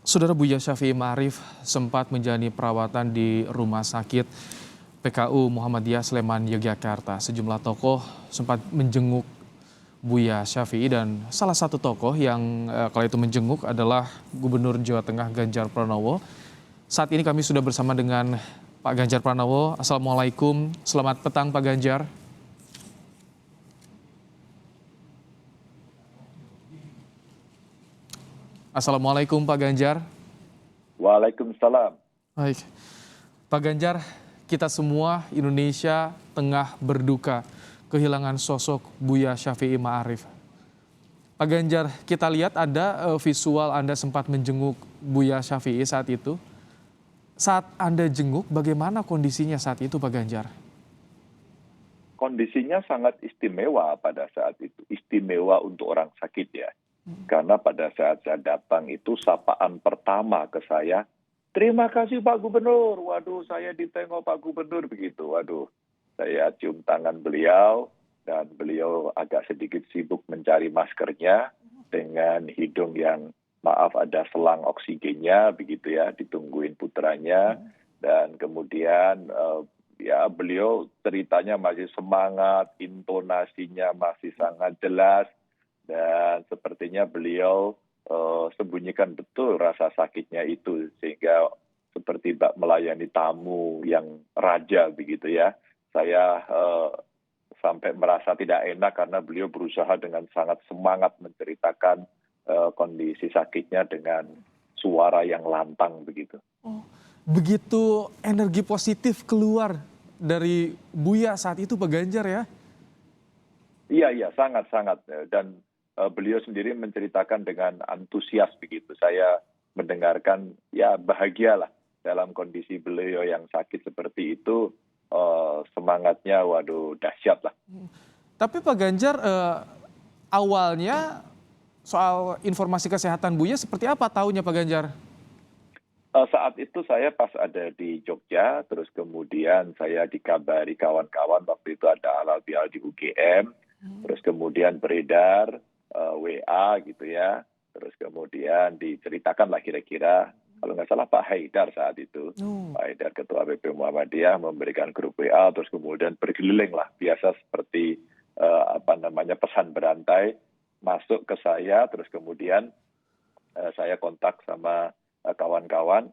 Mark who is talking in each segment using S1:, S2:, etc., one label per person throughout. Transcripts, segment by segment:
S1: Saudara Buya Syafi'i Ma'arif sempat menjalani perawatan di Rumah Sakit PKU Muhammadiyah Sleman, Yogyakarta. Sejumlah tokoh sempat menjenguk Buya Syafi'i dan salah satu tokoh yang kala itu menjenguk adalah Gubernur Jawa Tengah Ganjar Pranowo. Saat ini kami sudah bersama dengan Pak Ganjar Pranowo. Assalamualaikum, selamat petang Pak Ganjar. Assalamualaikum Pak Ganjar.
S2: Waalaikumsalam.
S1: Baik, Pak Ganjar, kita semua Indonesia tengah berduka kehilangan sosok Buya Syafi'i Ma'arif. Pak Ganjar, kita lihat ada visual Anda sempat menjenguk Buya Syafi'i saat itu. Saat Anda jenguk, bagaimana kondisinya saat itu Pak Ganjar?
S2: Kondisinya sangat istimewa pada saat itu. Istimewa untuk orang sakit ya. Karena pada saat saya datang itu sapaan pertama ke saya, terima kasih Pak Gubernur. Waduh, saya ditengok Pak Gubernur begitu. Waduh, saya cium tangan beliau dan beliau agak sedikit sibuk mencari maskernya dengan hidung yang maaf ada selang oksigennya begitu ya, ditungguin putranya. Dan kemudian ya beliau ceritanya masih semangat, intonasinya masih sangat jelas. Dan sepertinya beliau sembunyikan betul rasa sakitnya itu. Sehingga seperti melayani tamu yang raja begitu ya. Saya sampai merasa tidak enak karena beliau berusaha dengan sangat semangat menceritakan kondisi sakitnya dengan suara yang lantang begitu.
S1: Oh, begitu energi positif keluar dari Buya saat itu Pak Ganjar ya?
S2: Iya, sangat-sangat. Dan beliau sendiri menceritakan dengan antusias begitu. Saya mendengarkan ya bahagialah dalam kondisi beliau yang sakit seperti itu, semangatnya waduh dahsyat lah.
S1: Tapi Pak Ganjar awalnya soal informasi kesehatan Buya seperti apa tahunya Pak Ganjar?
S2: Saat itu saya pas ada di Jogja, terus kemudian saya dikabari kawan-kawan waktu itu ada halal-bihalal di UGM, terus kemudian beredar WA gitu ya, terus kemudian diceritakan lah kira-kira, kalau nggak salah Pak Haidar saat itu, Pak Haidar Ketua BP Muhammadiyah memberikan grup WA, terus kemudian berkeliling lah, biasa seperti pesan berantai masuk ke saya, terus kemudian saya kontak sama kawan-kawan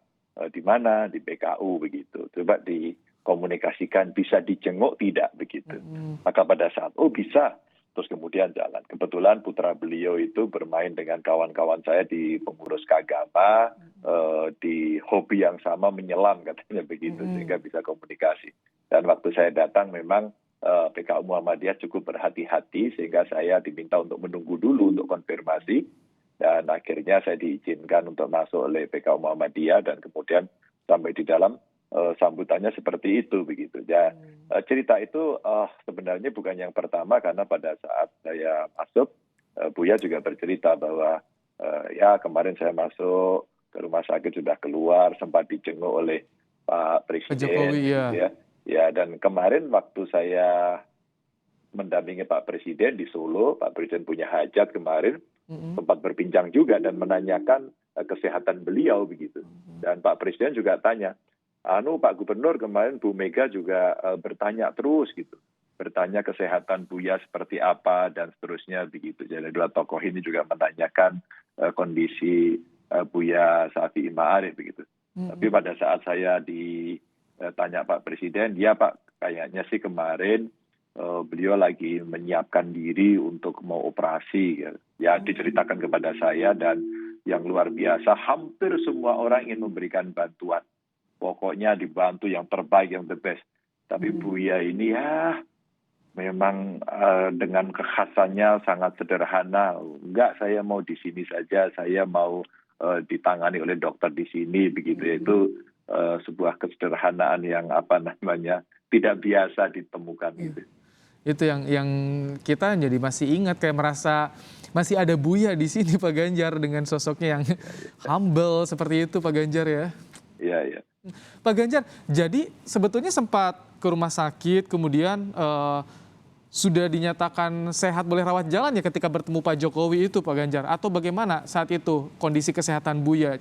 S2: di mana di PKU begitu, coba dikomunikasikan bisa dijenguk tidak begitu, maka pada saat bisa. Terus kemudian jalan. Kebetulan putra beliau itu bermain dengan kawan-kawan saya di pengurus keagama, di hobi yang sama menyelam katanya begitu, sehingga bisa komunikasi. Dan waktu saya datang memang PKU Muhammadiyah cukup berhati-hati, sehingga saya diminta untuk menunggu dulu untuk konfirmasi. Dan akhirnya saya diizinkan untuk masuk oleh PKU Muhammadiyah dan kemudian sampai di dalam sambutannya seperti itu begitu ya. Cerita itu sebenarnya bukan yang pertama karena pada saat saya masuk Buya juga bercerita bahwa ya kemarin saya masuk ke rumah sakit sudah keluar sempat dijenguk oleh Pak Presiden
S1: Jokowi ya.
S2: gitu ya. Ya, dan kemarin waktu saya mendampingi Pak Presiden di Solo, Pak Presiden punya hajat kemarin, sempat berbincang juga dan menanyakan kesehatan beliau begitu. Dan Pak Presiden juga tanya, Pak Gubernur kemarin Bu Mega juga bertanya terus gitu, bertanya kesehatan Buya seperti apa dan seterusnya begitu. Jadi dua tokoh ini juga menanyakan kondisi Buya Syafi'i Ma'arif begitu. Tapi pada saat saya ditanya Pak Presiden, ya Pak kayaknya sih kemarin beliau lagi menyiapkan diri untuk mau operasi. Ya diceritakan kepada saya dan yang luar biasa hampir semua orang ingin memberikan bantuan. Pokoknya dibantu yang terbaik, yang the best. Tapi Buya ini ya memang dengan kekhasannya sangat sederhana. Enggak, saya mau di sini saja, saya mau ditangani oleh dokter di sini begitu. Itu sebuah kesederhanaan yang tidak biasa ditemukan gitu.
S1: Itu yang kita jadi masih ingat, kayak merasa masih ada Buya di sini Pak Ganjar dengan sosoknya yang humble seperti itu Pak Ganjar ya.
S2: Iya.
S1: Pak Ganjar, jadi sebetulnya sempat ke rumah sakit, kemudian sudah dinyatakan sehat boleh rawat jalan ya ketika bertemu Pak Jokowi itu Pak Ganjar? Atau bagaimana saat itu kondisi kesehatan Buya?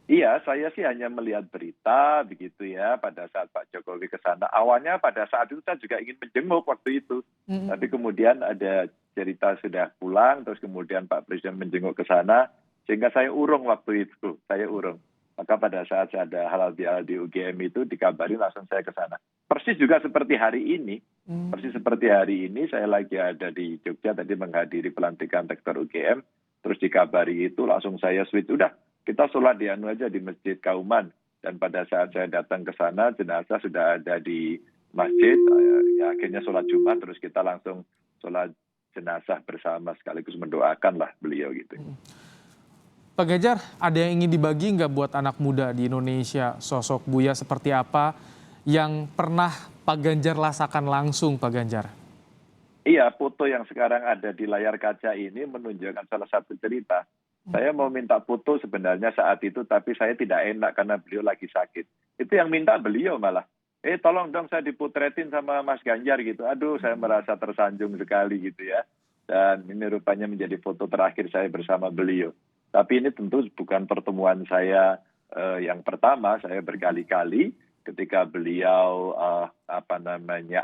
S2: Iya, saya sih hanya melihat berita begitu ya pada saat Pak Jokowi ke sana. Awalnya pada saat itu saya juga ingin menjenguk waktu itu.
S1: Mhm.
S2: Tapi kemudian ada cerita sudah pulang, terus kemudian Pak Presiden menjenguk ke sana, sehingga saya urung waktu itu, saya urung. Maka pada saat saya ada halal bihalal di UGM itu dikabari langsung saya ke sana. Persis juga seperti hari ini, persis
S1: Mmm.
S2: seperti hari ini saya lagi ada di Jogja tadi menghadiri pelantikan rektor UGM, terus dikabari itu langsung saya switch, udah kita sholat di anu aja di Masjid Kauman. Dan pada saat saya datang ke sana, jenazah sudah ada di masjid. Ya, akhirnya sholat Jumat, terus kita langsung sholat jenazah bersama sekaligus mendoakan lah beliau gitu.
S1: Pak Ganjar, ada yang ingin dibagi nggak buat anak muda di Indonesia? Sosok Buya seperti apa yang pernah Pak Ganjar rasakan langsung, Pak Ganjar?
S2: Iya, foto yang sekarang ada di layar kaca ini menunjukkan salah satu cerita. Saya mau minta foto sebenarnya saat itu, tapi saya tidak enak karena beliau lagi sakit. Itu yang minta beliau malah. Tolong dong saya dipotretin sama Mas Ganjar gitu. Aduh, saya merasa tersanjung sekali gitu ya. Dan ini rupanya menjadi foto terakhir saya bersama beliau. Tapi ini tentu bukan pertemuan saya yang pertama. Saya berkali-kali ketika beliau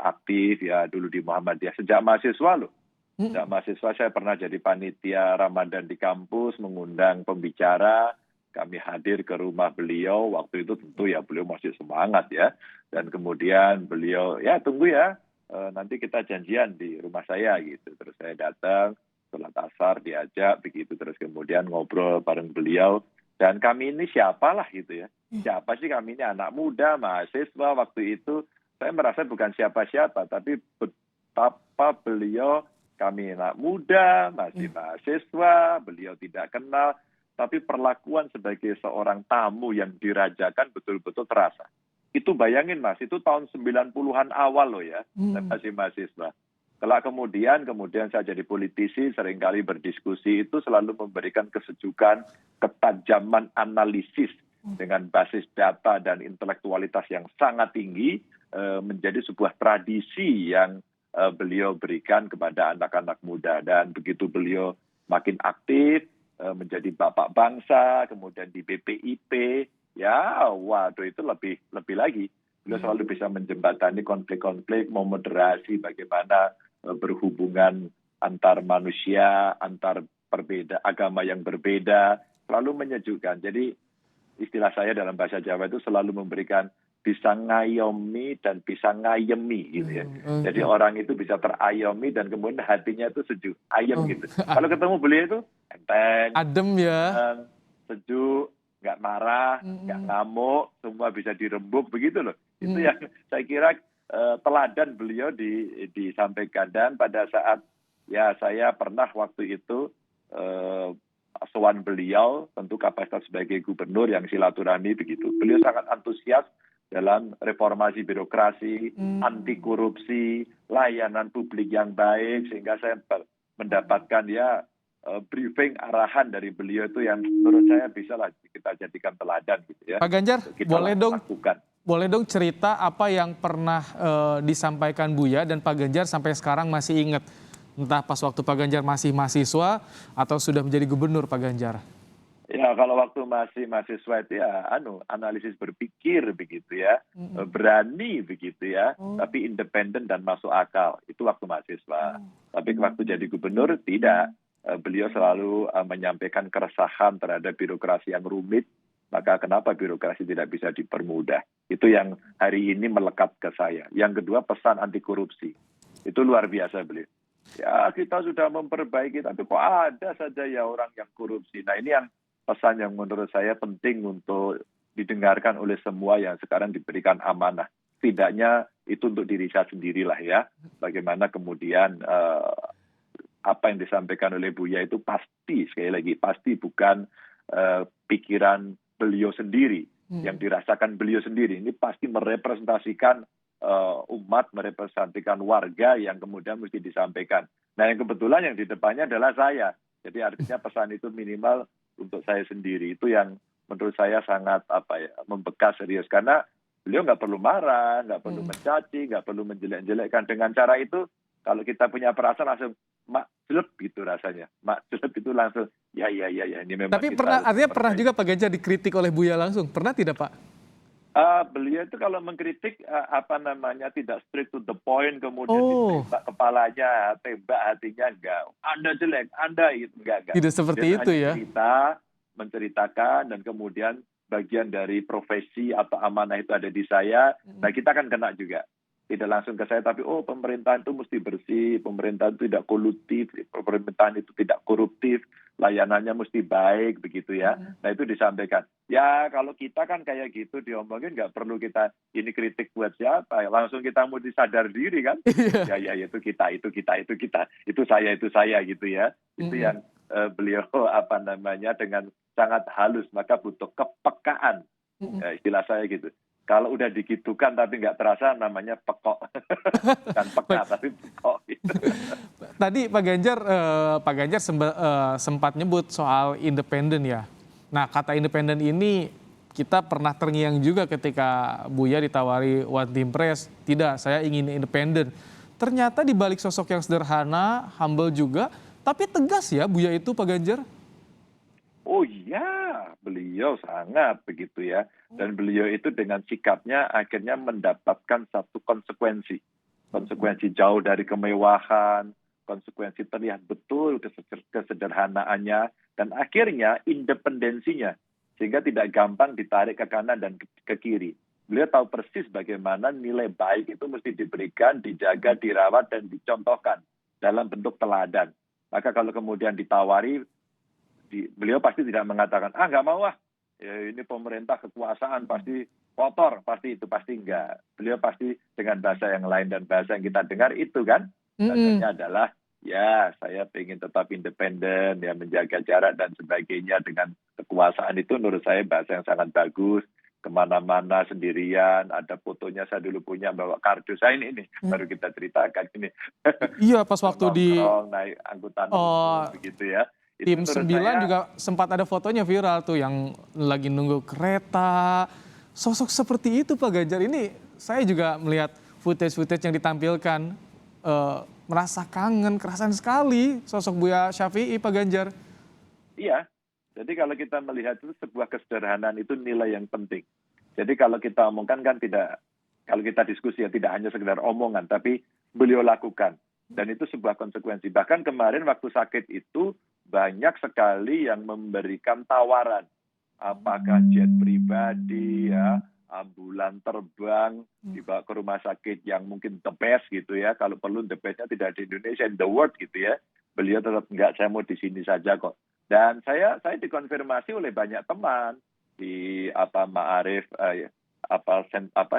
S2: aktif ya dulu di Muhammadiyah sejak mahasiswa loh. Sejak mahasiswa saya pernah jadi panitia Ramadan di kampus, mengundang pembicara, kami hadir ke rumah beliau, waktu itu tentu ya beliau masih semangat ya. Dan kemudian beliau, ya tunggu ya, nanti kita janjian di rumah saya gitu. Terus saya datang, sholat asar diajak begitu, terus kemudian ngobrol bareng beliau. Dan kami ini siapalah gitu ya. Siapa sih kami ini anak muda, mahasiswa waktu itu. Saya merasa bukan siapa-siapa, tapi betapa beliau kami anak muda, masih mahasiswa, beliau tidak kenal, tapi perlakuan sebagai seorang tamu yang dirajakan betul-betul terasa. Itu bayangin Mas, itu tahun 90-an awal loh ya, saya masih mahasiswa. Kelak kemudian saya jadi politisi, seringkali berdiskusi, itu selalu memberikan kesejukan, ketajaman analisis dengan basis data dan intelektualitas yang sangat tinggi, menjadi sebuah tradisi yang beliau berikan kepada anak-anak muda. Dan begitu beliau makin aktif, menjadi bapak bangsa, kemudian di BPIP, ya waduh itu lebih lagi. Beliau selalu bisa menjembatani konflik-konflik, memoderasi bagaimana berhubungan antar manusia, antar agama yang berbeda, selalu menyejukkan. Jadi istilah saya dalam bahasa Jawa itu selalu memberikan bisa ngayomi dan bisa ngayemi gitu ya. Jadi orang itu bisa terayomi dan kemudian hatinya itu sejuk, ayem gitu. Kalau ketemu beliau itu enteng,
S1: Adem ya.
S2: sejuk, nggak marah, nggak ngamuk, semua bisa dirembuk begitu loh. Itu yang saya kira teladan beliau disampaikan. Dan pada saat ya saya pernah waktu itu sowan beliau, tentu kapasitas sebagai gubernur yang silaturahmi begitu. Beliau sangat antusias dalam reformasi birokrasi, anti korupsi, layanan publik yang baik, sehingga saya mendapatkan ya briefing arahan dari beliau itu yang menurut saya bisa lah kita jadikan teladan gitu ya.
S1: Pak Ganjar,
S2: kita lakukan.
S1: boleh dong cerita apa yang pernah disampaikan Buya dan Pak Ganjar sampai sekarang masih ingat? Entah pas waktu Pak Ganjar masih mahasiswa atau sudah menjadi gubernur, Pak Ganjar.
S2: Ya kalau waktu masih mahasiswa itu ya analisis berpikir begitu ya, berani begitu ya, tapi independen dan masuk akal. Itu waktu mahasiswa. Tapi waktu jadi gubernur tidak. Beliau selalu menyampaikan keresahan terhadap birokrasi yang rumit. Maka kenapa birokrasi tidak bisa dipermudah? Itu yang hari ini melekat ke saya. Yang kedua pesan anti korupsi. Itu luar biasa beliau. Ya kita sudah memperbaiki, tapi kok ada saja ya orang yang korupsi. Nah ini yang pesan yang menurut saya penting untuk didengarkan oleh semua yang sekarang diberikan amanah. Setidaknya itu untuk diri saya sendirilah ya. Bagaimana kemudian apa yang disampaikan oleh Buya itu pasti, sekali lagi, pasti bukan pikiran beliau sendiri, yang dirasakan beliau sendiri. Ini pasti merepresentasikan umat, merepresentasikan warga yang kemudian mesti disampaikan. Nah yang kebetulan yang di depannya adalah saya. Jadi artinya pesan itu minimal untuk saya sendiri. Itu yang menurut saya sangat membekas serius. Karena beliau nggak perlu marah, nggak perlu mencaci, nggak perlu menjelek-jelekkan. Dengan cara itu kalau kita punya perasaan langsung mak jelek gitu rasanya. Mak jelek itu langsung, ya ini memang
S1: Tapi
S2: kita harus
S1: artinya pernah
S2: perbaiki.
S1: juga Pak Ganjar dikritik oleh Buya langsung? Pernah tidak Pak?
S2: Beliau itu kalau mengkritik tidak straight to the point, kemudian
S1: Oh,
S2: ditembak kepalanya, tembak hatinya, enggak. Anda jelek, Anda itu enggak.
S1: tidak
S2: Dia
S1: seperti
S2: itu
S1: itu
S2: hanya
S1: ya?
S2: cerita, menceritakan, dan kemudian bagian dari profesi atau amanah itu ada di saya. Nah, kita kan kena juga. Tidak langsung ke saya, tapi pemerintahan itu mesti bersih, pemerintahan itu tidak kolutif, pemerintahan itu tidak koruptif, layanannya mesti baik, begitu ya. Nah, itu disampaikan. Ya, kalau kita kan kayak gitu diomongin, nggak perlu kita, ini kritik buat siapa, langsung kita mau disadar diri kan.
S1: Iya.
S2: Ya, itu kita, itu saya gitu ya. Itu
S1: Mm-mm.
S2: yang beliau dengan sangat halus, maka butuh kepekaan.
S1: Mm-mm.
S2: Istilah saya gitu. Kalau udah digitukan tapi nggak terasa, namanya pekok. Bukan peka,
S1: Baik,
S2: tapi pekok. Gitu.
S1: tadi Pak Ganjar sempat nyebut soal independen ya. Nah, kata independen ini kita pernah terngiang juga ketika Buya ditawari One Team Press. Tidak, saya ingin independen. Ternyata di balik sosok yang sederhana, humble juga, tapi tegas ya Buya itu Pak Ganjar.
S2: Oh iya, beliau sangat begitu ya. Dan beliau itu dengan sikapnya akhirnya mendapatkan satu konsekuensi. Konsekuensi jauh dari kemewahan, konsekuensi terlihat betul kesederhanaannya, dan akhirnya independensinya. Sehingga tidak gampang ditarik ke kanan dan ke kiri. Beliau tahu persis bagaimana nilai baik itu mesti diberikan, dijaga, dirawat, dan dicontohkan dalam bentuk teladan. Maka kalau kemudian ditawari, beliau pasti tidak mengatakan, nggak mau ya, ini pemerintah kekuasaan pasti kotor, pasti enggak. Beliau pasti dengan bahasa yang lain, dan bahasa yang kita dengar itu kan,
S1: Mm-mm.
S2: bahasanya adalah, ya saya ingin tetap independen, ya menjaga jarak dan sebagainya dengan kekuasaan. Itu menurut saya bahasa yang sangat bagus. Kemana-mana sendirian, ada fotonya, saya dulu punya bawa kardus, ini baru kita ceritakan ini.
S1: Iya, pas waktu di
S2: Nongkrong, naik angkutan umum,
S1: eh,
S2: begitu ya. Itu
S1: Tim
S2: menurut
S1: 9
S2: saya,
S1: juga sempat ada fotonya viral tuh yang lagi nunggu kereta. Sosok seperti itu Pak Ganjar ini saya juga melihat footage-footage yang ditampilkan, merasa kangen, kerasan sekali sosok Buya Syafi'i Pak Ganjar.
S2: iya. Jadi kalau kita melihat itu sebuah kesederhanaan itu nilai yang penting. Jadi kalau kita omongkan kan tidak, kalau kita diskusi ya tidak hanya sekedar omongan, tapi beliau lakukan. Dan itu sebuah konsekuensi. Bahkan kemarin waktu sakit itu banyak sekali yang memberikan tawaran. Apakah jet pribadi, ya, ambulan terbang, dibawa ke rumah sakit yang mungkin the best gitu ya. Kalau perlu the bestnya tidak di Indonesia, in the world gitu ya. Beliau tetap enggak, saya mau di sini saja kok. Dan saya dikonfirmasi oleh banyak teman di Ma'arif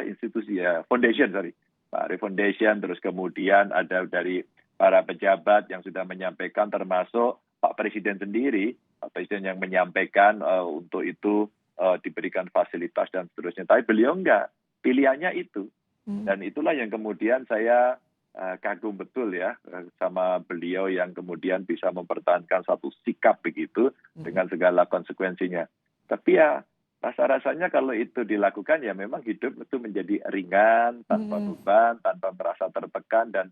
S2: institusi ya, foundation, sorry. Ma'arif Foundation, terus kemudian ada dari para pejabat yang sudah menyampaikan, termasuk Pak Presiden sendiri, Pak Presiden yang menyampaikan untuk itu diberikan fasilitas dan seterusnya. Tapi beliau enggak, pilihannya itu. Dan itulah yang kemudian saya kagum betul ya sama beliau yang kemudian bisa mempertahankan satu sikap begitu dengan segala konsekuensinya. Tapi ya rasa-rasanya kalau itu dilakukan ya memang hidup itu menjadi ringan, tanpa beban, tanpa merasa tertekan, dan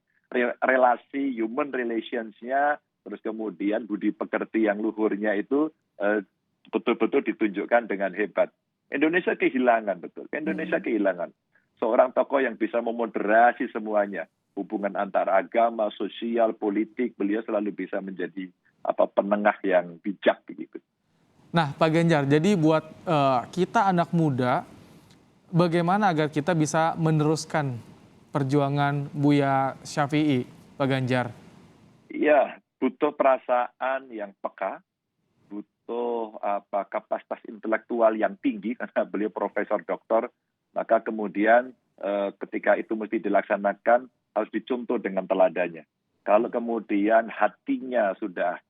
S2: relasi human relations-nya, terus kemudian budi pekerti yang luhurnya itu betul-betul ditunjukkan dengan hebat. Indonesia kehilangan betul, Indonesia kehilangan seorang tokoh yang bisa memoderasi semuanya. Hubungan antar agama, sosial, politik, beliau selalu bisa menjadi penengah yang bijak begitu.
S1: Nah Pak Ganjar, jadi buat kita anak muda, bagaimana agar kita bisa meneruskan perjuangan Buya Syafi'i Pak Ganjar?
S2: Iya, butuh perasaan yang peka, butuh kapasitas intelektual yang tinggi karena beliau profesor doktor, maka kemudian ketika itu mesti dilaksanakan harus dicontoh dengan teladannya. Kalau kemudian hatinya sudah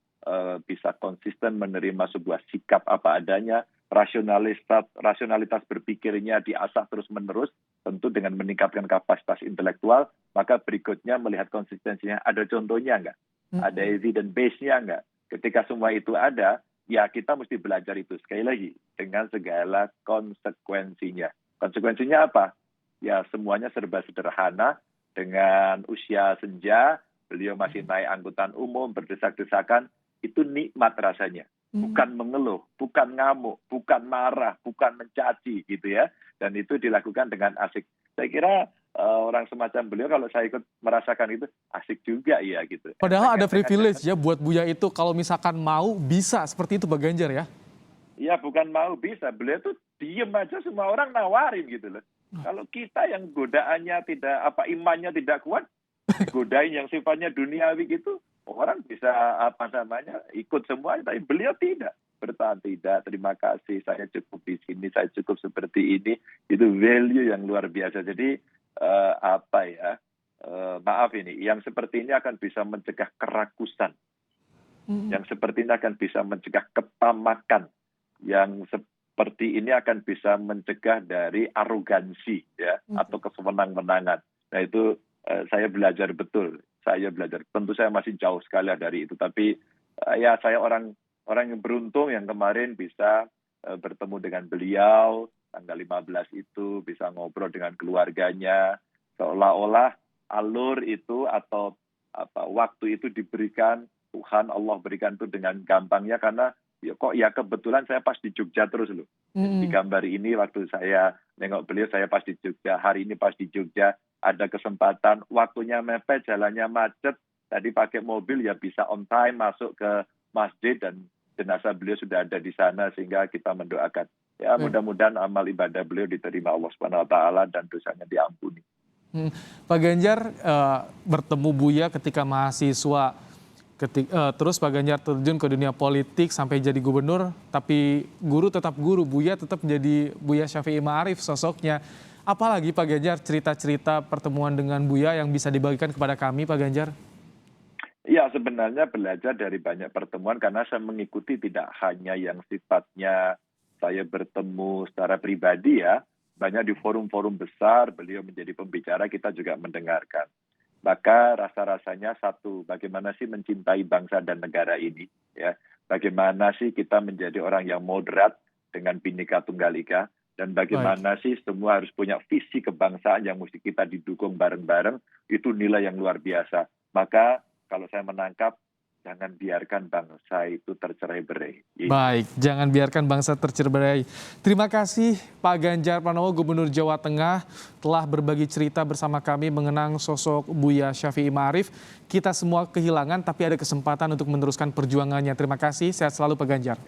S2: bisa konsisten menerima sebuah sikap apa adanya, rasionalitas berpikirnya diasah terus-menerus, tentu dengan meningkatkan kapasitas intelektual, maka berikutnya melihat konsistensinya, ada contohnya enggak? Ada evidence base-nya enggak? Ketika semua itu ada, ya kita mesti belajar itu. Sekali lagi, dengan segala konsekuensinya. Konsekuensinya apa? Ya semuanya serba sederhana, dengan usia senja, beliau masih naik angkutan umum, berdesak-desakan, itu nikmat rasanya. Bukan mengeluh, bukan ngamuk, bukan marah, bukan mencaci gitu ya. Dan itu dilakukan dengan asik. Saya kira orang semacam beliau kalau saya ikut merasakan itu asik juga ya gitu.
S1: Padahal ada privilege ya buat Buya itu kalau misalkan mau bisa seperti itu Pak Ganjar ya.
S2: Ya bukan mau bisa, beliau tuh diem aja semua orang nawarin gitu loh. Kalau kita yang godaannya tidak imannya tidak kuat, godain yang sifatnya duniawi gitu, orang bisa ikut semua, tapi beliau tidak. Bertahan, tidak, terima kasih, saya cukup di sini, saya cukup seperti ini. Itu value yang luar biasa. Jadi maaf ini, yang seperti ini akan bisa mencegah kerakusan. Yang seperti ini akan bisa mencegah ketamakan. Yang seperti ini akan bisa mencegah dari arogansi ya, atau kesewenang-wenangan. Nah itu saya belajar betul. Tentu saya masih jauh sekali dari itu, tapi ya saya orang yang beruntung yang kemarin bisa bertemu dengan beliau tanggal 15 itu, bisa ngobrol dengan keluarganya, seolah-olah alur itu atau waktu itu diberikan Tuhan, Allah berikan itu dengan gampangnya, karena ya kebetulan saya pas di Jogja terus loh. Di gambar ini waktu saya nengok beliau, saya pas di Jogja, hari ini pas di Jogja, ada kesempatan, waktunya mepet, jalannya macet, tadi pakai mobil ya bisa on time masuk ke masjid dan jenazah beliau sudah ada di sana, sehingga kita mendoakan. Ya mudah-mudahan amal ibadah beliau diterima Allah SWT dan dosanya diampuni.
S1: Pak Ganjar bertemu Buya ketika mahasiswa, terus Pak Ganjar terjun ke dunia politik sampai jadi gubernur, tapi guru tetap guru, Buya tetap menjadi Buya Syafi'i Ma'arif sosoknya. Apalagi Pak Ganjar cerita-cerita pertemuan dengan Buya yang bisa dibagikan kepada kami Pak Ganjar?
S2: Ya sebenarnya belajar dari banyak pertemuan, karena saya mengikuti tidak hanya yang sifatnya saya bertemu secara pribadi ya, banyak di forum-forum besar beliau menjadi pembicara, kita juga mendengarkan. Maka rasa-rasanya satu, bagaimana sih mencintai bangsa dan negara ini, ya? Bagaimana sih kita menjadi orang yang moderat dengan Bhinneka Tunggal Ika, dan bagaimana sih semua harus punya visi kebangsaan yang mesti kita didukung bareng-bareng, itu nilai yang luar biasa. Maka kalau saya menangkap, jangan biarkan bangsa itu tercerai-berai.
S1: Baik, jangan biarkan bangsa tercerai-berai. Terima kasih Pak Ganjar Pranowo, Gubernur Jawa Tengah, telah berbagi cerita bersama kami mengenang sosok Buya Syafi'i Ma'arif. Kita semua kehilangan, tapi ada kesempatan untuk meneruskan perjuangannya. Terima kasih, sehat selalu Pak Ganjar.